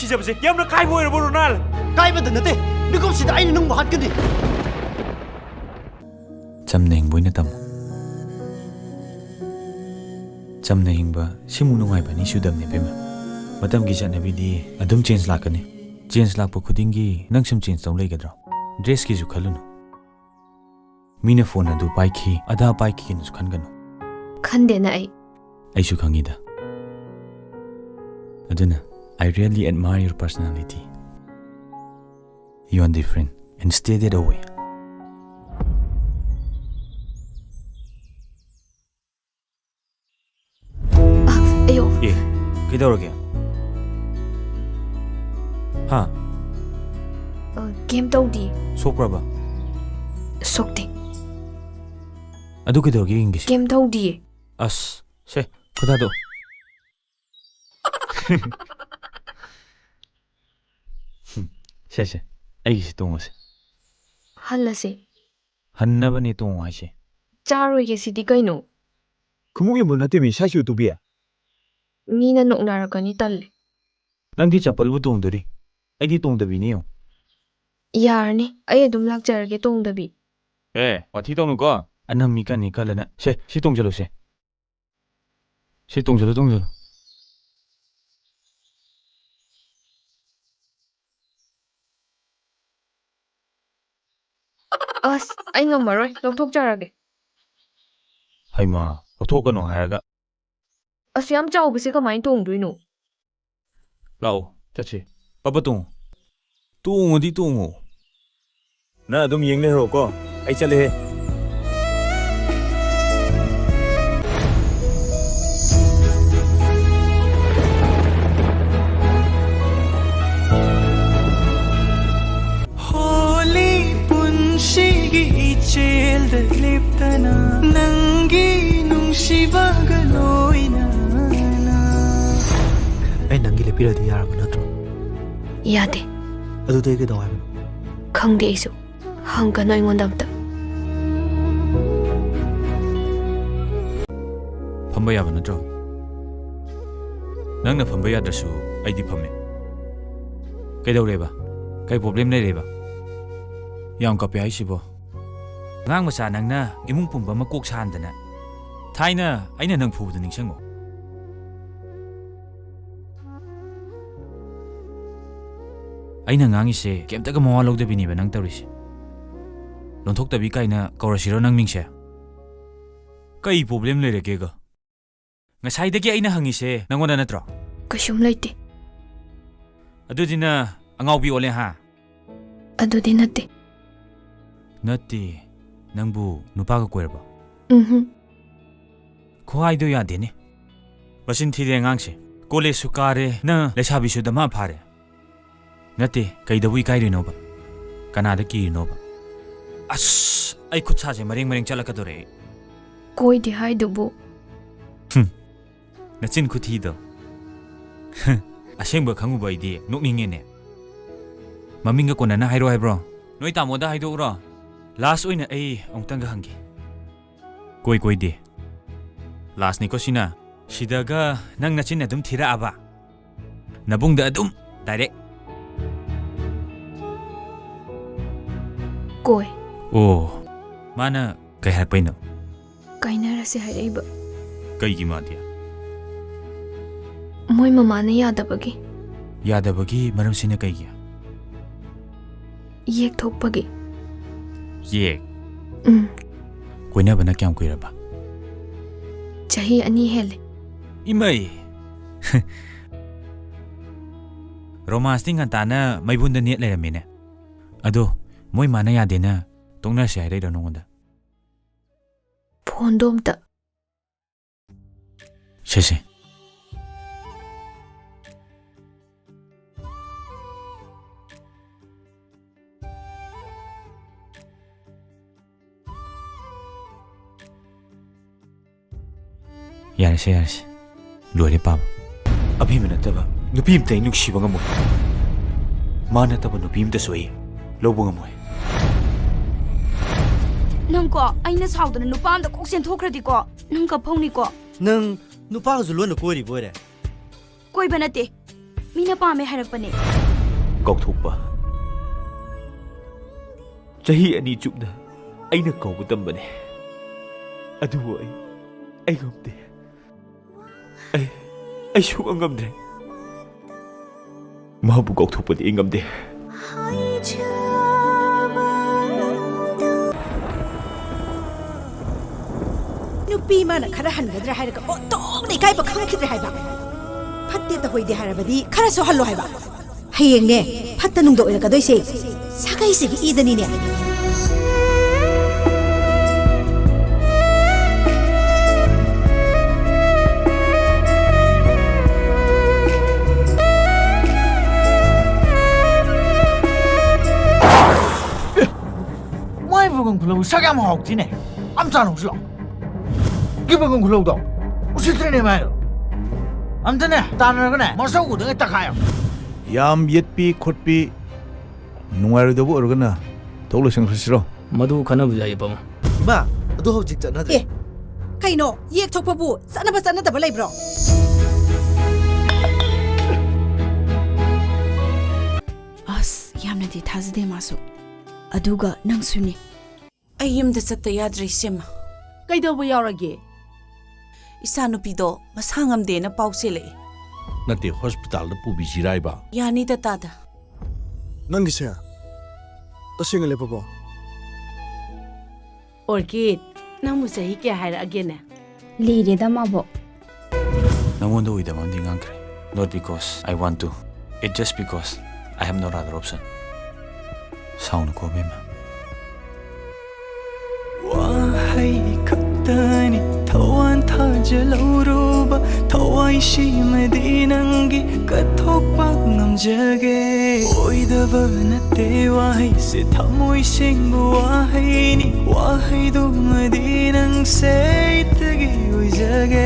ꯀꯤꯖꯕꯁꯦ ꯌꯥꯝꯅ ꯀꯥꯏꯕ ꯑꯣꯏꯔꯕꯣ ꯔꯣꯅꯥꯜ? ꯀꯥꯏꯕꯗ ꯅꯠꯇꯦ ꯃꯤꯀꯨꯞꯁꯤꯗ ꯑꯩꯅ ꯅꯪꯕꯨ ꯍꯥꯠꯀꯅꯤ. ꯆꯝꯅ ꯍꯤꯡꯕ ꯑꯣꯏꯅ ꯇꯝꯃꯨ. ꯆꯝꯅ ꯍꯤꯡꯕ ꯁꯤꯃꯨꯛ ꯅꯨꯡꯉꯥꯏꯕ ꯑꯅꯤ ꯁꯨꯗꯕꯅꯦ ꯏꯕꯦꯝꯃ. ꯃꯇꯝꯒꯤ ꯆꯠꯅꯕꯤꯗꯤ ꯑꯗꯨꯝ ꯆꯦꯟꯖ ꯂꯥꯛꯀꯅꯤ. ꯆꯦꯟꯖ ꯂꯥꯛꯄ ꯈꯨꯗꯤꯡꯒꯤ ꯅꯪ ꯁꯨꯝ ꯆꯦꯟꯖ ꯇꯧ ꯂꯩꯒꯗ꯭ꯔꯣ? ꯗ꯭ꯔꯦꯁꯀꯤꯁꯨ ꯈꯜꯂꯨꯅꯨ. ꯃꯤꯅ ꯐꯣꯟ ꯑꯗꯨ ꯄꯥꯏꯈꯤ ꯑꯗꯥ ꯄꯥꯏꯈꯤꯅꯁꯨ ꯈꯟꯒꯅꯨ. ꯈꯟꯗꯦꯅ ꯑꯩꯁꯨ ꯈꯪꯉꯤꯗ. ꯑꯗꯨꯅ I really admire your personality. You are different and stay that way. ꯑꯌꯣ. ꯀꯩꯗꯧꯔꯒꯦ? ꯍꯥ? ꯒꯦꯝ ꯇꯧꯗꯤ. ꯁꯣꯛꯄ꯭ꯔꯕ? ꯁꯣꯛꯇꯦ. ꯑꯗꯨ ꯀꯩꯗꯧꯔꯒꯦ ꯌꯦꯡꯒꯦ? ꯒꯦꯝ ꯇꯧꯗꯤꯌꯦ. ꯑꯁ, ꯁꯦ, ꯈꯨꯗꯥꯗꯣ. ꯁꯦ, ꯑꯩꯒꯤꯁꯤ ꯇꯣꯡꯉꯁꯦ. ꯍꯜꯂꯁꯦ. ꯍꯟꯅꯕꯅꯦ ꯇꯣꯡꯉꯣ ꯍꯥꯏꯁꯦ. ꯆꯥꯔꯣꯏꯒꯦ ꯁꯤꯗꯤ ꯀꯩꯅꯣ? ꯈꯨꯃꯨꯛ ꯌꯣꯟꯕ ꯅꯠꯇꯦ ꯃꯤ ꯁꯥꯏꯁꯨ ꯇꯨꯕꯤ. ꯃꯤꯅ ꯅꯣꯛꯅꯔꯛꯀꯅꯤ ꯇꯜꯂꯦ. ꯅꯪꯗꯤ ꯆꯄꯜꯕꯨ ꯇꯣꯡꯗꯣꯔꯤ. ꯑꯩꯗꯤ ꯇꯣꯡꯗꯕꯤꯅꯦ ꯌꯦꯡꯉꯣ. ꯌꯥꯔꯅꯤ ꯑꯩ ꯑꯗꯨꯝ ꯂꯥꯛꯆꯔꯒꯦ ꯇꯣꯡꯗꯕꯤ. ꯋꯥꯊꯤ ꯇꯧꯅꯨꯀꯣ. ꯑꯅꯝꯃꯤ ꯀꯟꯅꯤ ꯀꯜꯂꯅ. ꯁꯦ, ꯁꯤ ꯇꯣꯡꯖꯜꯂꯨꯁꯦ. ꯁꯤ ꯇꯣꯡꯖꯜꯂꯨ. ꯑꯁ ꯑꯩ ꯉꯝꯃꯔꯣꯏ ꯂꯧꯊꯣꯛꯆꯔꯒꯦ. ꯍꯩꯃꯥ, ꯂꯧꯊꯣꯛꯀꯅꯣ ꯍꯥꯏꯔꯒ. ꯑꯁ ꯌꯥꯝ ꯆꯥꯎꯕꯁꯦ ꯀꯃꯥꯏꯅ ꯇꯣꯡꯗꯣꯏꯅꯣ? ꯂꯥꯛꯑꯣ, ꯆꯠꯁꯤ. ꯄꯥꯄ ꯇꯣꯡꯉꯣ. ꯇꯣꯡꯉꯣꯗꯤ ꯇꯣꯡꯉꯣ. ꯅꯪ ꯑꯗꯨꯝ ꯌꯦꯡ ꯂꯩꯍꯧꯔꯣꯀꯣ. ꯑꯩ ꯆꯠꯂꯦꯍꯦ. ꯍꯣꯂꯤ ꯄꯨꯟꯁꯤꯒꯤ ꯏꯆꯦꯜꯗ ꯂꯦꯞꯇꯅ ꯅꯪꯒꯤ ꯅꯨꯡꯁꯤꯕꯒ ꯂꯣꯏꯅꯅ. ꯑꯩ ꯅꯪꯒꯤ ꯂꯦꯞꯄꯤꯔꯗꯤ ꯌꯥꯔꯕ ꯅꯠꯇ꯭ꯔꯣ? ꯌꯥꯗꯦ. ꯑꯗꯨꯗꯤ ꯑꯩ ꯀꯩꯗꯧ ꯍꯥꯏꯕꯅꯣ? ꯈꯪꯗꯦ ꯑꯩꯁꯨ. ꯍꯪꯒꯅꯨ ꯑꯩꯉꯣꯟꯗ ꯑꯝꯇ. ꯐꯝꯕ ꯌꯥꯕ ꯅꯠꯇ꯭ꯔꯣ? ꯅꯪꯅ ꯐꯝꯕ ꯌꯥꯗ꯭ꯔꯁꯨ ꯑꯩꯗꯤ ꯐꯝꯃꯦ. ꯀꯩꯗꯧꯔꯦꯕ? ꯀꯩ ꯄ꯭ꯔꯣꯕ꯭ꯂꯦꯝ ꯂꯩꯔꯦꯕ? ꯌꯥꯝ ꯀꯞꯄꯦ ꯍꯥꯏꯁꯤꯕꯣ. ꯑꯉꯥꯡ ꯃꯆꯥ ꯅꯪꯅ ꯏꯃꯨꯡ ꯄꯨꯝꯕ ꯑꯃ ꯀꯣꯛ ꯁꯥꯍꯟꯗꯅ. ꯊꯥꯏꯅ ꯑꯩꯅ ꯅꯪ ꯐꯨꯕꯗꯨ ꯅꯤꯡꯁꯤꯡꯉꯣ. ꯑꯩꯅ ꯉꯥꯡꯉꯤꯁꯦ ꯀꯩꯝꯇꯒ ꯃꯋꯥ ꯂꯧꯗꯕꯤꯅꯦꯕ ꯅꯪ ꯇꯧꯔꯤꯁꯦ. ꯂꯣꯟꯊꯣꯛꯇꯕꯤ ꯀꯥꯏꯅ ꯀꯧꯔꯁꯤꯔꯣ ꯅꯪ ꯃꯤꯡꯁꯦ? ꯀꯩ ꯄ꯭ꯔꯣꯕ꯭ꯂꯦꯝ ꯂꯩꯔꯒꯦꯒ? ꯉꯁꯥꯏꯗꯒꯤ ꯑꯩꯅ ꯍꯪꯉꯤꯁꯦ ꯅꯪꯉꯣꯟꯗ ꯅꯠꯇ꯭ꯔꯣ? ꯀꯩꯁꯨꯝ ꯂꯩꯇꯦ. ꯑꯗꯨꯗꯤ ꯅꯪ ꯑꯉꯥꯎꯕꯤ ꯑꯣꯜꯂꯦ ꯍꯥ? ꯑꯗꯨꯗꯤ ꯅꯠꯇꯦ. ꯅꯠꯇꯦ. ꯅꯪꯕꯨ ꯅꯨꯄꯥꯒ ꯀꯣꯏꯔꯕ? ꯈꯨꯍꯥꯏꯗꯣ ꯌꯥꯗꯦꯅꯦ. ꯃꯆꯤꯟ ꯊꯤꯔꯦ ꯑꯉꯥꯡꯁꯦ. ꯀꯣꯂꯦꯖꯁꯨ ꯀꯥꯔꯦ, ꯅꯪ ꯂꯩꯁꯥꯕꯤꯁꯨ ꯗꯃꯥ ꯐꯥꯔꯦ. ꯅꯠꯇꯦ, ꯀꯩꯗꯕꯨ ꯏꯀꯥꯏꯔꯤꯅꯣꯕ? ꯀꯅꯥꯗ ꯀꯤꯔꯤꯅꯣꯕ? ꯑꯁ, ꯑꯩ ꯈꯨꯠꯁꯥꯁꯦ ꯃꯔꯦꯡ ꯆꯠꯂꯛꯀꯗꯣꯔꯦ. ꯀꯣꯏꯗꯦ ꯍꯥꯏꯗꯨꯕꯨ. ꯅꯆꯤꯟ ꯈꯨꯊꯤꯗꯣ. ꯑꯁꯦꯡꯕ ꯈꯪꯉꯨꯕ ꯑꯩꯗꯤ ꯅꯣꯛꯅꯤꯡꯉꯦꯅꯦ. ꯃꯃꯤꯡꯒ ꯀꯣꯟꯅꯅ ꯍꯥꯏꯔꯣ ꯍꯥꯏꯕ꯭ꯔꯣ? ꯅꯣꯏ ꯇꯥꯃꯣꯗ ꯍꯥꯏꯗꯣꯛꯎꯔꯣ. ꯂꯥꯁ ꯑꯣꯏꯅ ꯑꯩ ꯑꯃꯨꯛꯇꯪꯒ ꯍꯪꯒꯦ. ꯀꯣꯏꯗꯦ. ꯂꯥꯁꯅꯤꯀꯣ ꯁꯤꯅ. ꯁꯤꯗꯒ ꯅꯪ ꯅꯆꯤꯟ ꯑꯗꯨꯝ ꯊꯤꯔꯛꯑꯕ. ꯅꯕꯨꯡꯗ ꯑꯗꯨꯝ ꯗꯥꯏꯔꯦꯛ. ꯀꯣꯏ. ꯑꯣ, ꯃꯥꯅ ꯀꯩ ꯍꯥꯏꯔꯛꯄꯩꯅꯣ? ꯀꯥꯏꯅꯔꯁꯦ ꯍꯥꯏꯔꯛꯏꯕ. ꯀꯩꯒꯤ ꯃꯥꯗꯤ? ꯃꯣꯏ ꯃꯃꯥꯅ ꯌꯥꯗꯕꯒꯤ. ꯌꯥꯗꯕꯒꯤ ꯃꯔꯝꯁꯤꯅ ꯀꯩꯒꯤ? ꯌꯦꯛ ꯊꯣꯛꯄꯒꯤ. ꯌꯦꯛ? ꯀꯣꯏꯅꯕꯅ ꯀꯌꯥꯝ ꯀꯨꯏꯔꯕ? ꯆꯍꯤ 2 ꯍꯦꯜꯂꯦ. ꯏꯃꯩ! ꯔꯣꯃꯥꯟꯁꯇꯤ ꯉꯟꯇꯥꯅ ꯃꯩꯕꯨꯟꯗ ꯅꯦꯠ ꯂꯩꯔꯝꯃꯤꯅꯦ. ꯑꯗꯣ ꯃꯣꯏ ꯃꯥꯅ ꯌꯥꯗꯦꯅ ꯇꯣꯛꯅꯔꯁꯦ ꯍꯥꯏꯔꯛꯏꯔꯣ ꯅꯉꯣꯟꯗ? ꯐꯣꯟꯗꯣ ꯑꯝꯇ. ꯁꯦ. ꯌꯥꯔꯁꯦ. ꯂꯣꯏꯔꯦ ꯄꯥꯕ. ꯑꯚꯤꯃ ꯅꯠꯇꯕ ꯅꯨꯄꯤ ꯑꯃꯇ ꯑꯩ ꯅꯨꯡꯁꯤꯕ ꯉꯝꯃꯣꯏ. ꯃꯥ ꯅꯠꯇꯕ ꯅꯨꯄꯤ ꯑꯃꯇꯁꯨ ꯑꯩ ꯂꯧꯕ ꯉꯝꯃꯣꯏ. ꯅꯪꯀꯣ ꯑꯩꯅ ꯁꯥꯎꯗꯅ ꯅꯨꯄꯥ ꯑꯝꯗ ꯀꯣꯛ ꯆꯦꯟꯊꯣꯛꯈ꯭ꯔꯗꯤꯀꯣ ꯅꯪ ꯀꯞꯐꯧꯅꯤꯀꯣ. ꯅꯪ ꯅꯨꯄꯥꯒꯁꯨ ꯂꯣꯟꯅ ꯀꯣꯏꯔꯤꯕ ꯑꯣꯏꯔꯦ? ꯀꯣꯏꯕ ꯅꯠꯇꯦ. ꯃꯤꯅ ꯄꯥꯝꯃꯦ ꯍꯥꯏꯔꯛꯄꯅꯦ ꯀꯥꯎꯊꯣꯛꯄ ꯆꯍꯤ 2 ꯆꯨꯞꯅ ꯑꯩꯅ ꯀꯧꯕ ꯇꯝꯕꯅꯦ ꯑꯗꯨꯕꯨ ꯑꯩ ꯉꯝꯗꯦ ꯑꯩ ꯁꯨꯡꯉꯝ ꯉꯝꯗ꯭ꯔꯦ ꯃꯥꯕꯨ ꯀꯥꯎꯊꯣꯛꯄꯗꯤ ꯑꯩ ꯉꯝꯗꯦ ꯅꯨꯄꯤ ꯃꯥꯅ ꯈꯔ ꯍꯟꯒꯗ꯭ꯔꯥ ꯍꯥꯏꯔꯒ ꯑꯣꯟꯊꯣꯛꯅ ꯏꯀꯥꯏꯕ ꯈꯪꯈꯤꯗ꯭ꯔꯦ ꯍꯥꯏꯕ ꯐꯠꯇꯦ ꯇꯧꯍꯣꯏꯗꯦ ꯍꯥꯏꯔꯕꯗꯤ ꯈꯔꯁꯨ ꯍꯜꯂꯣ ꯍꯥꯏꯕ ꯍꯌꯦꯡꯅꯦ ꯐꯠꯇ ꯅꯨꯡꯗ ꯑꯣꯏꯔꯛꯀꯗꯣꯏꯁꯦ ꯁꯥꯒꯩꯁꯤꯒꯤ ꯏꯗꯅꯤꯅꯦ 마이버건 굴러고 사람 하옥지네 암자는 없어 기버건 굴러도 우시트네 마요 암드네 따르거네 머서고 등에 딱 가요 ꯌꯥꯝ ꯌꯦꯠꯄꯤ ꯈꯣꯠꯄꯤ ꯅꯨꯡꯉꯥꯏꯔꯣꯏꯗꯕ ꯑꯣꯏꯔꯒꯅ ꯊꯣꯛ ꯂꯣꯏꯁꯤꯟꯈ꯭ꯔꯁꯤꯔꯣ ꯃꯗꯨ ꯈꯟꯅꯕ ꯌꯥꯏ ꯄꯥꯕꯨꯡ ꯏꯃꯥ ꯑꯗꯨ ꯍꯧꯖꯤꯛ ꯆꯠꯅꯗ꯭ꯔꯦ ꯀꯩꯅꯣ ꯌꯦꯛ ꯊꯣꯛꯄꯕꯨ ꯆꯠꯅꯕ ꯆꯠꯅꯗꯕ ꯂꯩꯕ꯭ꯔꯣ ꯑꯁ ꯌꯥꯝꯅꯗꯤ ꯊꯥꯖꯗꯦ ꯃꯥꯁꯨ ꯑꯗꯨꯒ ꯅꯪꯁꯨꯅꯦ ꯑꯩ ꯌꯨꯝꯗ ꯆꯠꯇ ꯌꯥꯗ꯭ꯔꯦ ꯏꯆꯦꯝꯃ ꯀꯩꯗꯧꯕ ꯌꯥꯎꯔꯒꯦ ꯏꯆꯥꯅꯨꯄꯤꯗꯣ ꯃꯁꯥ ꯉꯝꯗꯦꯅ ꯄꯥꯎ ꯆꯦꯜꯂꯛꯏ ꯅꯠꯇꯦ ꯍꯣꯁꯄꯤꯇꯥꯜꯗ ꯄꯨꯕꯤꯁꯤꯔꯥꯏꯕ ꯌꯥꯅꯤꯗ ꯇꯥꯗ ꯅꯪꯒꯤꯁꯦ ꯇꯁꯦꯡꯅ ꯂꯦꯞꯄꯕꯣ ꯑꯣꯔꯀꯤꯗ ꯅꯪꯕꯨ ꯆꯍꯤ ꯀꯌꯥ ꯍꯥꯏꯔꯛꯑꯒꯦꯅꯦ ꯂꯤꯔꯦꯗ ꯃꯥꯕꯣ ꯅꯪꯉꯣꯟꯗ ꯑꯣꯏꯗꯕ ꯑꯃꯗꯤ ꯉꯥꯡꯈ꯭ꯔꯦ not because I want to it just because I have no other option ꯁꯥꯎꯅꯨꯀꯣ ꯕꯦꯝꯃ ꯋꯥꯍꯩ ꯈꯛꯇꯅꯤ ꯊꯋꯥꯟ ꯊꯥꯖꯜꯍꯧꯔꯨꯕ ꯊꯋꯥꯏꯁꯤꯃꯗꯤ ꯅꯪꯒꯤ ꯀꯠꯊꯣꯛꯄ ꯉꯝꯖꯒꯦ ꯑꯣꯏꯗꯕ ꯅꯠꯇꯦ ꯋꯥꯍꯩꯁꯦ ꯊꯃꯣꯏ ꯁꯦꯡꯕ ꯋꯥꯍꯩꯅꯤ ꯋꯥꯍꯩꯗꯨꯃꯗꯤ ꯅꯪ ꯁꯩꯇꯒꯤ ꯑꯣꯏꯖꯒꯦ